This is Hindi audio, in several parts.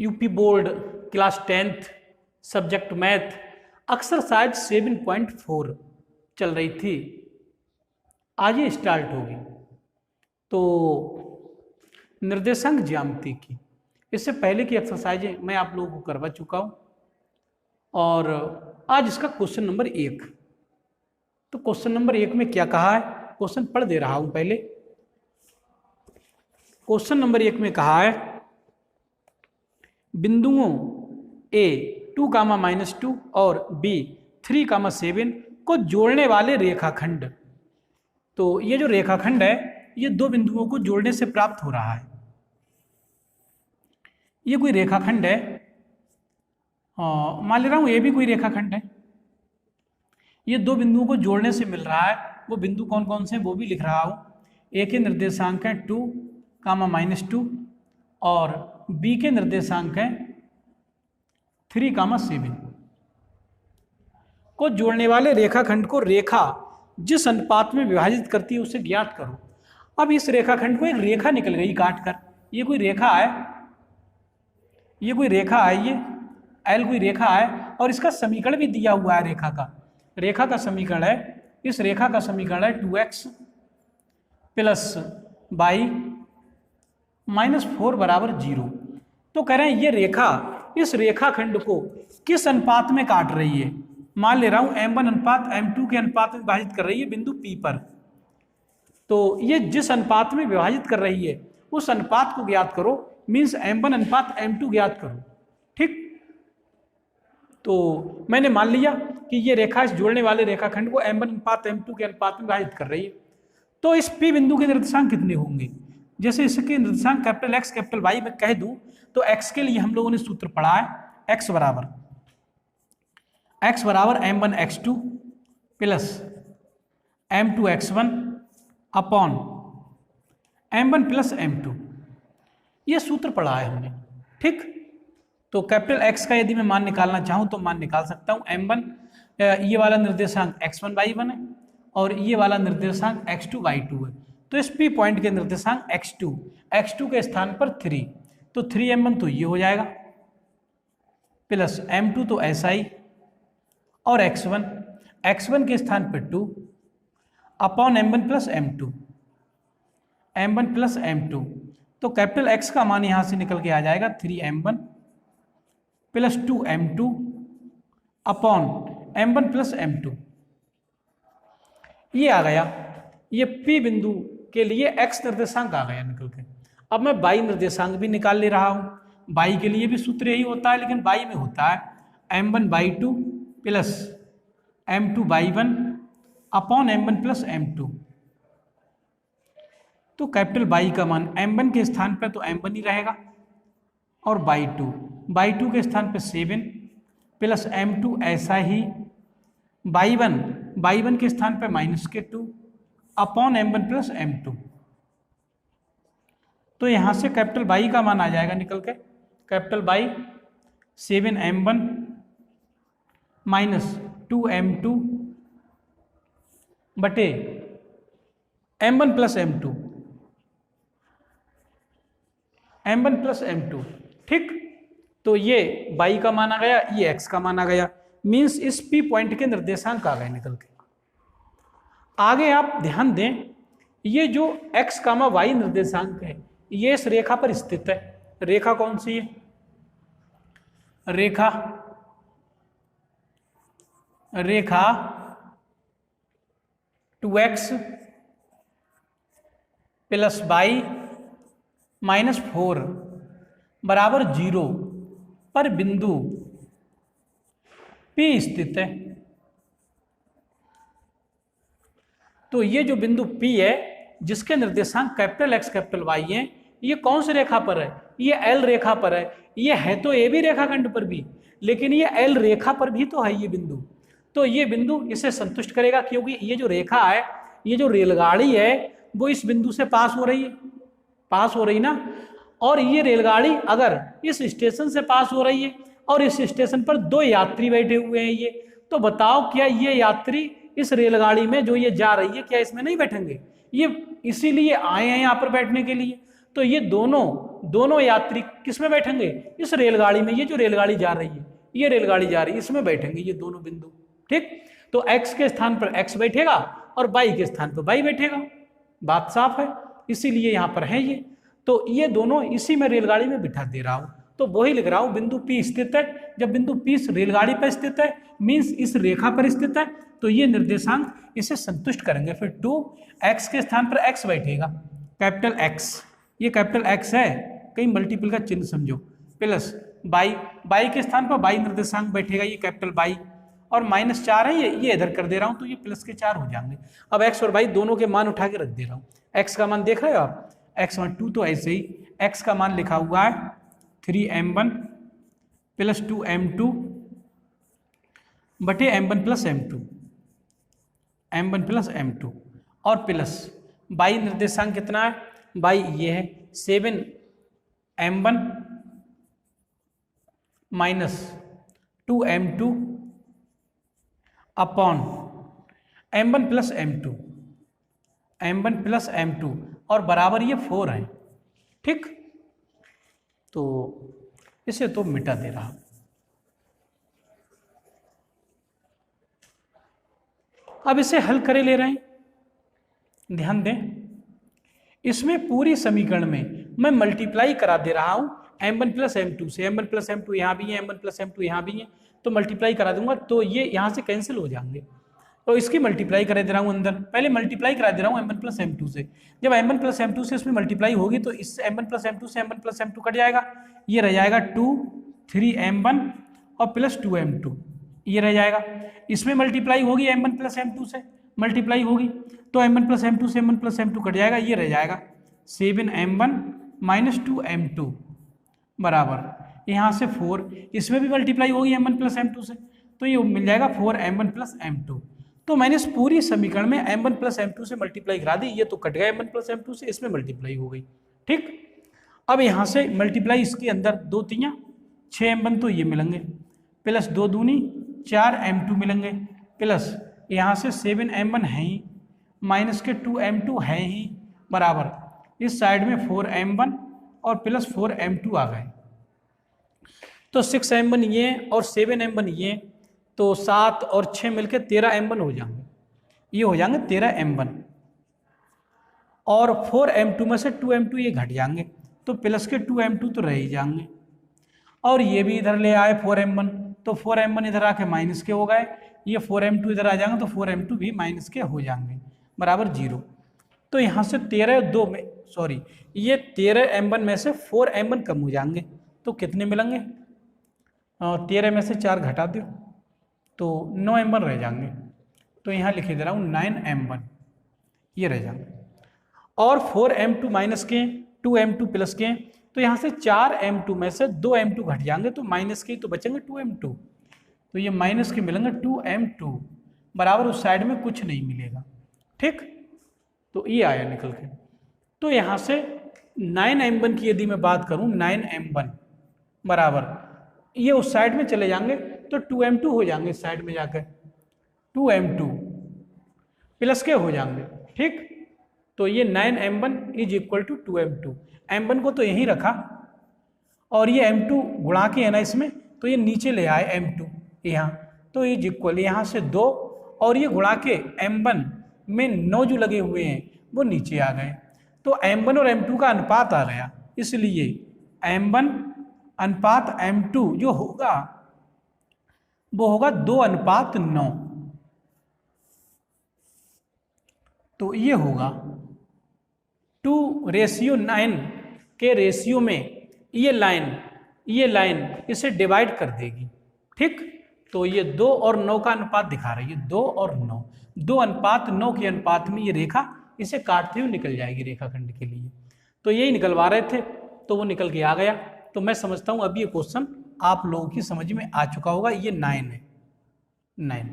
UP board class 10th subject math exercise 7.4 चल रही थी, आज ये स्टार्ट होगी। तो निर्देशांक ज्यामिति की इससे पहले की एक्सरसाइजें मैं आप लोगों को करवा चुका हूँ और आज इसका क्वेश्चन नंबर 1। तो क्वेश्चन नंबर 1 में क्या कहा है, क्वेश्चन पढ़ दे रहा हूं पहले। क्वेश्चन नंबर 1 में कहा है बिंदुओं A 2, और B 3, 7 को जोड़ने वाले रेखाखंड। तो ये जो रेखाखंड है ये दो बिंदुओं को जोड़ने से प्राप्त हो रहा है। ये कोई रेखाखंड है, मान ले रहा हूं ये भी कोई रेखाखंड है। ये दो बिंदुओं को जोड़ने से मिल रहा है। वो बिंदु कौन कौन से हैं वो भी लिख रहा हूं। ए के निर्देशांक है 2, -2 और बी के निर्देशांक है 3, 7 को जोड़ने वाले रेखाखंड को रेखा जिस अनुपात में विभाजित करती है उसे ज्ञात करो। अब इस रेखाखंड को एक रेखा निकल गई काट कर। ये कोई रेखा है, ये कोई रेखा है, ये एल कोई रेखा है और इसका समीकरण भी दिया हुआ है। रेखा का समीकरण है, इस रेखा का समीकरण है 2x + y -4 = 0। तो कह रहे हैं ये रेखा इस रेखाखंड को किस अनुपात में काट रही है। मान ले रहा हूं m1 अनुपात m2 के अनुपात में विभाजित कर रही है बिंदु P पर। तो ये जिस अनुपात में विभाजित कर रही है उस अनुपात को ज्ञात करो, मीन्स m1 अनुपात m2 ज्ञात करो। ठीक, तो मैंने मान लिया कि ये रेखा इस जोड़ने वाले रेखाखंड को m1 अनुपात m2 के अनुपात में विभाजित कर रही है। तो इस P बिंदु के निर्देशांक कितने होंगे। जैसे इसके निर्देशांक X Y में कह दूं तो x के लिए हम लोगों ने सूत्र पढ़ा है, x बराबर m1 x2 + m2 x1 upon m1 + m2। ये सूत्र पढ़ा है हमने। ठीक, तो X का यदि मैं मान निकालना चाहूं तो मान निकाल सकता हूं। m1 ये वाला निर्देशांक x1 y1 है और ये वाला निर्देशांक x2 y2 है। तो इस P पॉइंट के निर्देशांक x2 के स्थान पर 3, तो 3m1 तो ये हो जाएगा प्लस m2 तो ऐसा ही, और x1 के स्थान पर 2 अपॉन m1 + m2। तो X का मान यहां से निकल के आ जाएगा 3m1 + 2m2 upon m1 + m2। ये आ गया, ये P बिंदु के लिए x निर्देशांक आ गया निकल के। अब मैं y निर्देशांक भी निकाल ले रहा हूं। y के लिए भी सूत्र यही होता है, लेकिन y में होता है m1 y2 + m2 y1 upon m1 + m2। तो Y का मान m1 के स्थान पर तो m1 ही रहेगा और y2 के स्थान पर 7 + m2 ऐसा ही, y1 के स्थान पर -2 अपॉन m1 + m2। तो यहां से Y का मान आ जाएगा निकल के Y 7m1 -2m2 बटे m1 + m2। ठीक, तो ये y का मान आ गया, ये x का मान आ गया, मीन्स इस P पॉइंट के निर्देशांक आ गए निकल के। आगे आप ध्यान दें, ये जो x, y निर्देशांक है ये इस रेखा पर स्थित है। रेखा कौन सी है, रेखा 2x + y -4 = 0 पर बिंदु P स्थित है। तो ये जो बिंदु P है जिसके निर्देशांक X, Y है, ये कौन सी रेखा पर है, ये L रेखा पर है। ये है तो ए भी रेखाखंड पर भी, लेकिन ये L रेखा पर भी तो है ये बिंदु। तो ये बिंदु इसे संतुष्ट करेगा, क्योंकि ये जो रेखा है, ये जो रेलगाड़ी है वो इस बिंदु से पास हो रही ना। और ये रेलगाड़ी अगर इस स्टेशन से पास हो रही है और इस स्टेशन पर 2 यात्री बैठे हुए हैं, ये तो बताओ क्या ये यात्री इस रेलगाड़ी में जो ये जा रही है क्या इसमें नहीं बैठेंगे। ये इसीलिए आए हैं यहाँ पर बैठने के लिए। तो ये दोनों दोनों यात्री किस में बैठेंगे, इस रेलगाड़ी में, ये जो रेलगाड़ी जा रही है, ये रेलगाड़ी जा रही है, इसमें बैठेंगे ये दोनों बिंदु। ठीक, तो x के स्थान पर x बैठेगा और y के स्थान पर y बैठेगा, बात साफ है, इसीलिए यहां पर है ये। तो ये दोनों इसी में रेलगाड़ी में बिठा दे रहा हूं, तो वही लिख रहा हूं बिंदु P स्थित है। जब बिंदु P इस रेलगाड़ी पर स्थित है, मीन्स इस रेखा पर स्थित है, तो ये निर्देशांक इसे संतुष्ट करेंगे। फिर 2x के स्थान पर x बैठेगा, कैपिटल X, ये कैपिटल X है, कहीं मल्टीपल का चिन्ह समझो, प्लस y के स्थान पर y निर्देशांक बैठेगा, ये कैपिटल Y, और -4 है ये इधर कर दे रहा हूं, तो ये प्लस के 4 हो जाएंगे। अब x और y दोनों के मान उठा के रख दे रहा हूं। x का मान देख रहे हो आप, x12, तो ऐसे ही x का मान लिखा हुआ है 3m1 + 2m2 बटे m1 + m2 और प्लस y निर्देशांक कितना है, y ये है 7m1 - 2m2 upon m1 + m2 और बराबर ये 4 है। ठीक, तो इसे तो मिटा दे रहा। अब इसे हल करे ले रहे हैं, ध्यान दें, इसमें पूरी समीकरण में मैं मल्टीप्लाई करा दे रहा हूं m1 + m2 से। m1 + m2 यहाँ भी है, m1 + m2 यहाँ भी है, तो मल्टीप्लाई करा दूंगा, तो ये यहाँ से कैंसिल हो जाएंगे, तो इसकी मल्टीप्लाई करा दे रहा हूँ अंदर। पहले मल्टीप्लाई करा दे रहा हूँ m1 + m2 से। जब m1 + m2 से इसमें मल्टीप्लाई होगी तो इस m1 + m2 से m1 + m2 कट जाएगा, ये रह जाएगा 2 3m1 और प्लस 2m2, ये रह जाएगा। इसमें मल्टीप्लाई होगी m1 + m2 से, मल्टीप्लाई होगी तो m1 + m2 से m1 + m2 कट जाएगा, ये रह जाएगा 7m1 - 2m2 बराबर यहाँ से 4, इसमें भी मल्टीप्लाई होगी m1 + m2 से, तो ये मिल जाएगा 4m1 + m2। तो मैंने इस पूरी समीकरण में m1 + m2 से मल्टीप्लाई करा दी, ये तो कट गया m1 + m2 से, इसमें मल्टीप्लाई हो गई। ठीक, अब यहाँ से मल्टीप्लाई इसके अंदर 2 3 6m1 तो ये मिलेंगे, प्लस 2 दूनी 4m2 मिलेंगे, प्लस यहाँ से 7m1 है ही, माइनस के 2m2 है ही, बराबर इस साइड में 4m1 और प्लस 4m2 आ गए, तो 6m1 ये और 7m1 ये, तो 7 और 6 मिलकर 13m1 हो जाएंगे, ये हो जाएंगे 13m1, और 4m2 में से 2m2 ये घट जाएंगे, तो प्लस के 2m2 तो रह ही जाएंगे, और ये भी इधर ले आए 4m1, तो 4m1 इधर आके माइनस के हो गए, ये 4m2 इधर आ जाएंगे, तो 4m2 भी माइनस के हो जाएंगे, बराबर 0। तो यहाँ से 13 में सॉरी ये 13m1 में से 4m1 कम हो जाएंगे, तो कितने मिलेंगे, 13 में से 4 घटा दो तो 9m1 रह जाएंगे, तो यहाँ लिखे दे रहा हूँ 9m1, ये रह जाएंगे, और 4m2 माइनस के 2m2 प्लस के, तो यहाँ से 4m2 में से 2m2 घट जाएंगे, तो माइनस के तो बचेंगे 2m2, तो ये माइनस के मिलेंगे 2m2 बराबर उस साइड में कुछ नहीं मिलेगा। ठीक, तो ये आया निकल के। तो यहाँ से 9m1 की यदि मैं बात करूँ, 9m1 बराबर ये उस साइड में चले जाएंगे, तो 2m2 हो जाएंगे इस साइड में जाकर, 2m2 प्लस के हो जाएंगे। ठीक, तो ये 9m1 = 2m2, m1 को तो यहीं रखा, और ये m2 गुणा के है ना इसमें, तो ये नीचे ले आए m2 यहाँ, तो ये इक्वल यहाँ से 2 और ये गुणा के m1 में 9 जो लगे हुए हैं वो नीचे आ गए, तो m1 और m2 का अनुपात आ गया, इसलिए m1 अनुपात m2 जो होगा वो होगा 2:9, तो ये होगा 2:9 के रेशियो में ये लाइन इसे डिवाइड कर देगी। ठीक, तो ये 2 और 9 का अनुपात दिखा रही है, 2 और 9, 2:9 के अनुपात में ये रेखा इसे काटते हुए निकल जाएगी रेखाखंड के लिए। तो यही निकलवा रहे थे, तो वो निकल के आ गया। तो मैं समझता हूँ अब ये क्वेश्चन आप लोगों की समझ में आ चुका होगा। ये 9 है, 9।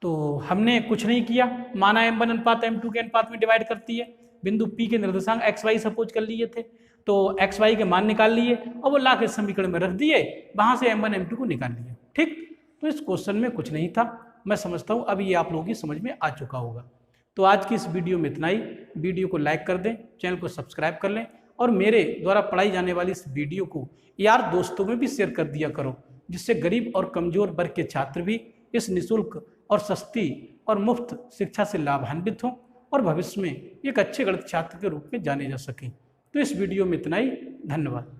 तो हमने कुछ नहीं किया, माना m1 अनुपात m2 के अनुपात में डिवाइड करती है, बिंदु P के निर्देशांक xy सपोज कर लिए थे, तो xy के मान निकाल लिए और वो ला के समीकरण में रख दिए, वहां से m1 m2 को निकाल लिया। ठीक, तो इस क्वेश्चन में कुछ नहीं था, मैं समझता हूँ अब ये आप लोगों की समझ में आ चुका होगा। तो आज की इस वीडियो में इतना ही। वीडियो को लाइक कर दें, चैनल को सब्सक्राइब कर लें और मेरे द्वारा पढ़ाई जाने वाली इस वीडियो को यार दोस्तों में भी शेयर कर दिया करो, जिससे गरीब और कमजोर वर्ग के छात्र भी इस निःशुल्क और सस्ती और मुफ्त शिक्षा से लाभान्वित हों और भविष्य में एक अच्छे गणित छात्र के रूप में जाने जा सकें। तो इस वीडियो में इतना ही। धन्यवाद।